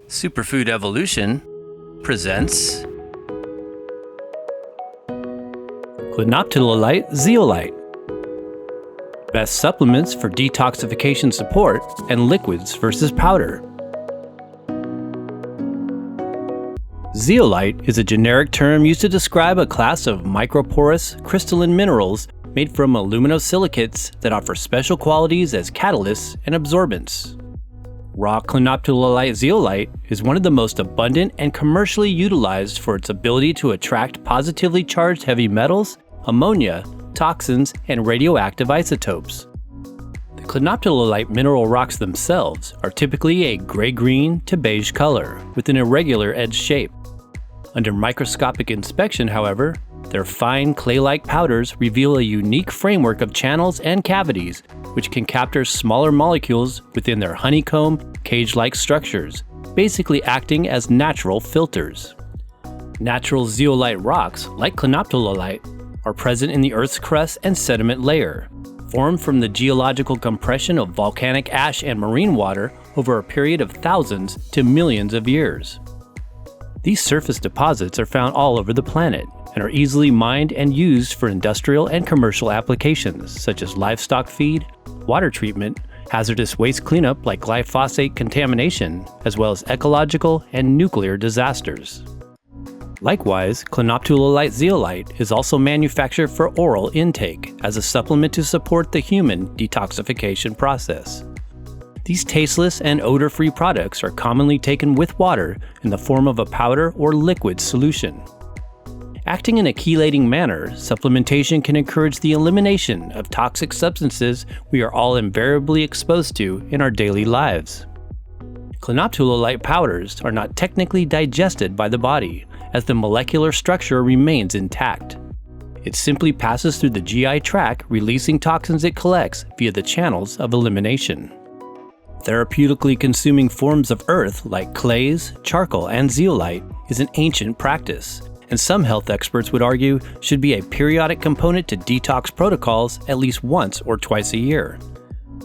Superfood Evolution presents Clinoptilolite Zeolite. Best supplements for detoxification support and liquids versus powder. Zeolite is a generic term used to describe a class of microporous crystalline minerals made from aluminosilicates that offer special qualities as catalysts and absorbents. Raw Clinoptilolite zeolite is one of the most abundant and commercially utilized for its ability to attract positively charged heavy metals, ammonia, toxins, and radioactive isotopes. The Clinoptilolite mineral rocks themselves are typically a gray-green to beige color with an irregular edge shape. Under microscopic inspection, however, their fine clay-like powders reveal a unique framework of channels and cavities which can capture smaller molecules within their honeycomb, cage-like structures, basically acting as natural filters. Natural zeolite rocks, like Clinoptilolite, are present in the Earth's crust and sediment layer, formed from the geological compression of volcanic ash and marine water over a period of thousands to millions of years. These surface deposits are found all over the planet and are easily mined and used for industrial and commercial applications such as livestock feed, water treatment, hazardous waste cleanup like glyphosate contamination, as well as ecological and nuclear disasters. Likewise, Clinoptilolite zeolite is also manufactured for oral intake as a supplement to support the human detoxification process. These tasteless and odor-free products are commonly taken with water in the form of a powder or liquid solution. Acting in a chelating manner, supplementation can encourage the elimination of toxic substances we are all invariably exposed to in our daily lives. Clinoptilolite powders are not technically digested by the body, as the molecular structure remains intact. It simply passes through the GI tract, releasing toxins it collects via the channels of elimination. Therapeutically consuming forms of earth like clays, charcoal, and zeolite is an ancient practice, and some health experts would argue should be a periodic component to detox protocols at least once or twice a year.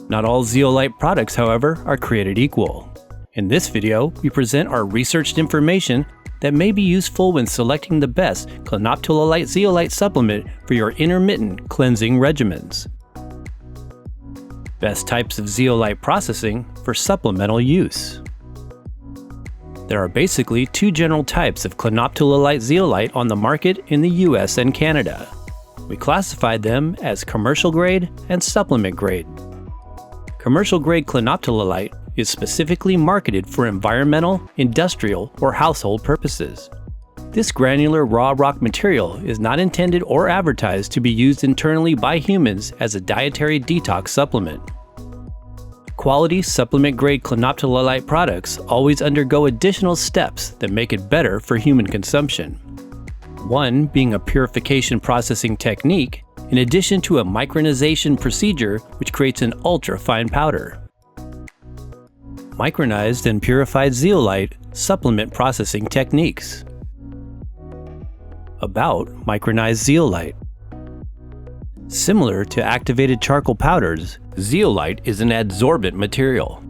Not all zeolite products, however, are created equal. In this video, we present our researched information that may be useful when selecting the best Clinoptilolite zeolite supplement for your intermittent cleansing regimens. Best types of zeolite processing for supplemental use. There are basically two general types of Clinoptilolite zeolite on the market in the US and Canada. We classified them as commercial grade and supplement grade. Commercial grade Clinoptilolite is specifically marketed for environmental, industrial, or household purposes. This granular raw rock material is not intended or advertised to be used internally by humans as a dietary detox supplement. Quality supplement-grade Clinoptilolite products always undergo additional steps that make it better for human consumption. One being a purification processing technique, in addition to a micronization procedure which creates an ultra-fine powder. Micronized and purified zeolite supplement processing techniques. About micronized zeolite. Similar to activated charcoal powders, zeolite is an adsorbent material.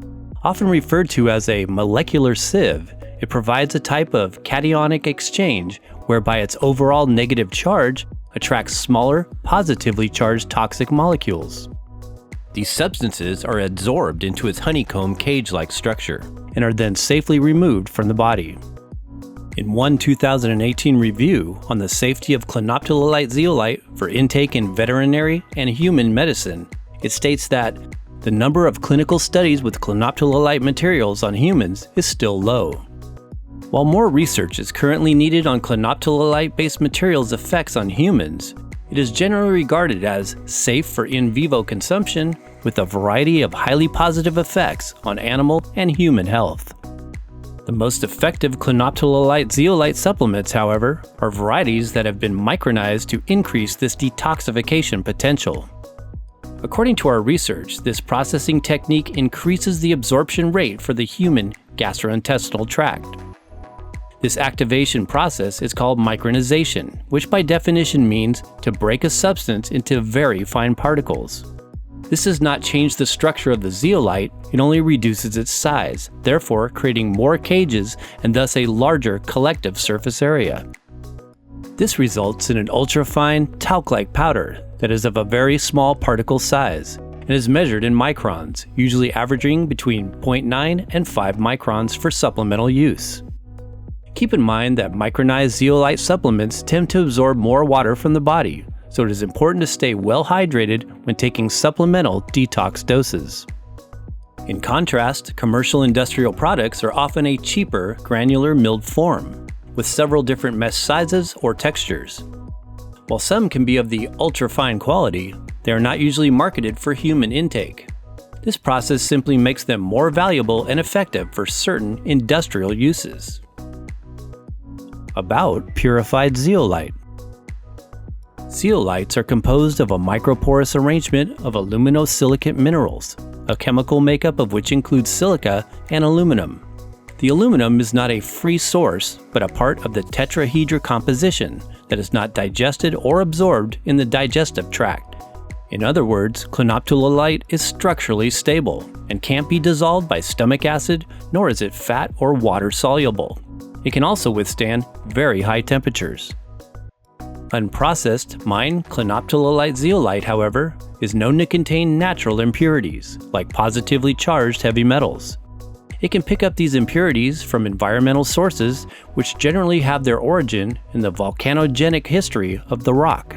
Often referred to as a molecular sieve, it provides a type of cationic exchange whereby its overall negative charge attracts smaller, positively charged toxic molecules. These substances are adsorbed into its honeycomb cage-like structure and are then safely removed from the body. In one 2018 review on the safety of Clinoptilolite zeolite for intake in veterinary and human medicine, it states that the number of clinical studies with Clinoptilolite materials on humans is still low. While more research is currently needed on Clinoptilolite-based materials' effects on humans, it is generally regarded as safe for in vivo consumption with a variety of highly positive effects on animal and human health. The most effective Clinoptilolite zeolite supplements, however, are varieties that have been micronized to increase this detoxification potential. According to our research, this processing technique increases the absorption rate for the human gastrointestinal tract. This activation process is called micronization, which by definition means to break a substance into very fine particles. This does not change the structure of the zeolite, it only reduces its size, therefore creating more cages and thus a larger collective surface area. This results in an ultra-fine, talc-like powder that is of a very small particle size and is measured in microns, usually averaging between 0.9 and 5 microns for supplemental use. Keep in mind that micronized zeolite supplements tend to absorb more water from the body, so it is important to stay well hydrated when taking supplemental detox doses. In contrast, commercial industrial products are often a cheaper, granular milled form, with several different mesh sizes or textures. While some can be of the ultra-fine quality, they are not usually marketed for human intake. This process simply makes them more valuable and effective for certain industrial uses. About purified zeolite. Zeolites are composed of a microporous arrangement of aluminosilicate minerals, a chemical makeup of which includes silica and aluminum. The aluminum is not a free source, but a part of the tetrahedral composition that is not digested or absorbed in the digestive tract. In other words, Clinoptilolite is structurally stable and can't be dissolved by stomach acid, nor is it fat or water soluble. It can also withstand very high temperatures. Unprocessed mined Clinoptilolite zeolite, however, is known to contain natural impurities, like positively charged heavy metals. It can pick up these impurities from environmental sources, which generally have their origin in the volcanogenic history of the rock.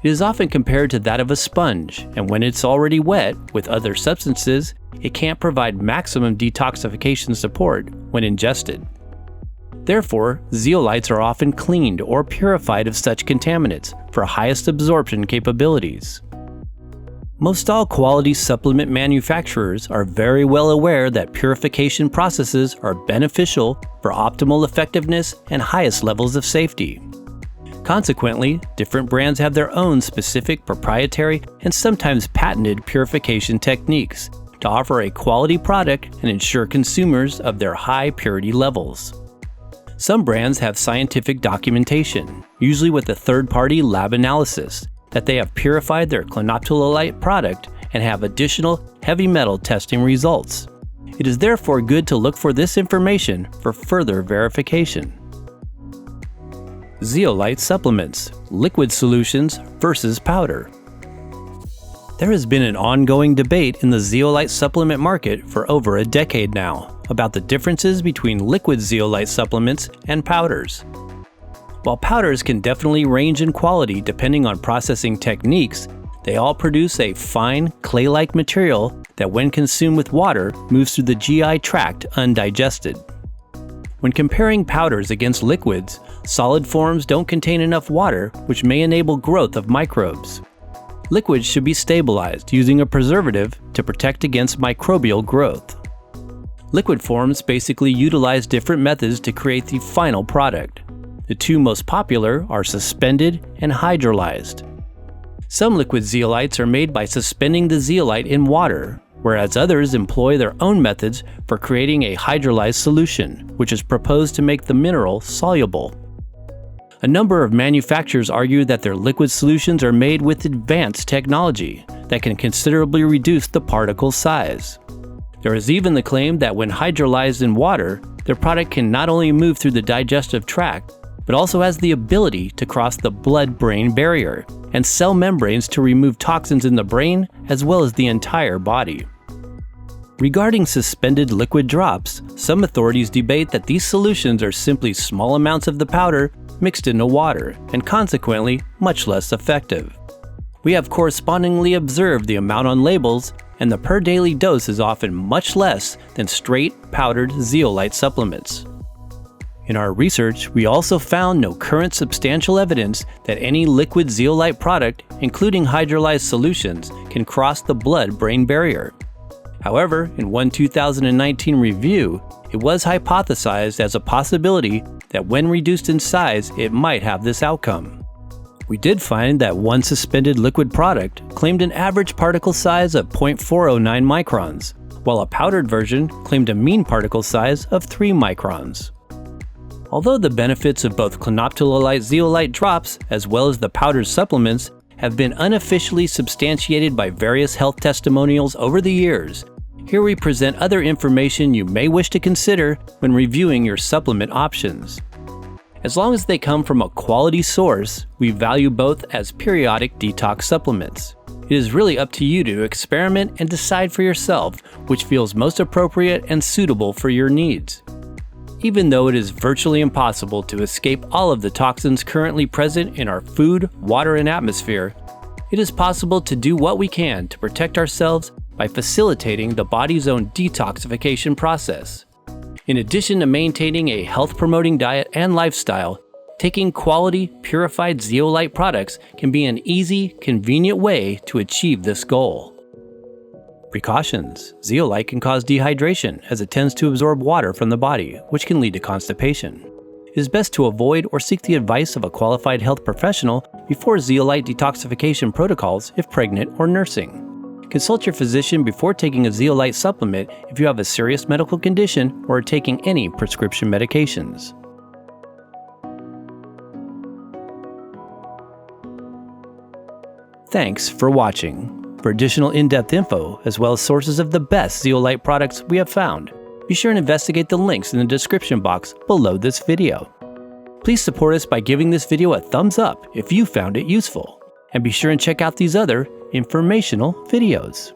It is often compared to that of a sponge, and when it's already wet with other substances, it can't provide maximum detoxification support when ingested. Therefore, zeolites are often cleaned or purified of such contaminants for highest absorption capabilities. Most all quality supplement manufacturers are very well aware that purification processes are beneficial for optimal effectiveness and highest levels of safety. Consequently, different brands have their own specific proprietary and sometimes patented purification techniques to offer a quality product and ensure consumers of their high purity levels. Some brands have scientific documentation, usually with a third-party lab analysis, that they have purified their Clinoptilolite product and have additional heavy metal testing results. It is therefore good to look for this information for further verification. Zeolite supplements, liquid solutions versus powder. There has been an ongoing debate in the zeolite supplement market for over a decade now about the differences between liquid zeolite supplements and powders. While powders can definitely range in quality depending on processing techniques, they all produce a fine, clay-like material that when consumed with water moves through the GI tract undigested. When comparing powders against liquids, solid forms don't contain enough water, which may enable growth of microbes. Liquids should be stabilized using a preservative to protect against microbial growth. Liquid forms basically utilize different methods to create the final product. The two most popular are suspended and hydrolyzed. Some liquid zeolites are made by suspending the zeolite in water, whereas others employ their own methods for creating a hydrolyzed solution, which is proposed to make the mineral soluble. A number of manufacturers argue that their liquid solutions are made with advanced technology that can considerably reduce the particle size. There is even the claim that when hydrolyzed in water, their product can not only move through the digestive tract, but also has the ability to cross the blood-brain barrier and cell membranes to remove toxins in the brain as well as the entire body. Regarding suspended liquid drops, some authorities debate that these solutions are simply small amounts of the powder mixed into water and consequently much less effective. We have correspondingly observed the amount on labels, and the per daily dose is often much less than straight powdered zeolite supplements. In our research, we also found no current substantial evidence that any liquid zeolite product, including hydrolyzed solutions, can cross the blood-brain barrier. However, in one 2019 review, it was hypothesized as a possibility that when reduced in size, it might have this outcome. We did find that one suspended liquid product claimed an average particle size of 0.409 microns, while a powdered version claimed a mean particle size of 3 microns. Although the benefits of both Clinoptilolite zeolite drops as well as the powdered supplements have been unofficially substantiated by various health testimonials over the years. Here we present other information you may wish to consider when reviewing your supplement options. As long as they come from a quality source, we value both as periodic detox supplements. It is really up to you to experiment and decide for yourself which feels most appropriate and suitable for your needs. Even though it is virtually impossible to escape all of the toxins currently present in our food, water, and atmosphere, it is possible to do what we can to protect ourselves by facilitating the body's own detoxification process. In addition to maintaining a health-promoting diet and lifestyle, taking quality, purified zeolite products can be an easy, convenient way to achieve this goal. Precautions: zeolite can cause dehydration as it tends to absorb water from the body, which can lead to constipation. It is best to avoid or seek the advice of a qualified health professional before zeolite detoxification protocols if pregnant or nursing. Consult your physician before taking a zeolite supplement if you have a serious medical condition or are taking any prescription medications. Thanks for watching. For additional in-depth info, as well as sources of the best zeolite products we have found, be sure and investigate the links in the description box below this video. Please support us by giving this video a thumbs up if you found it useful, and be sure and check out these other informational videos.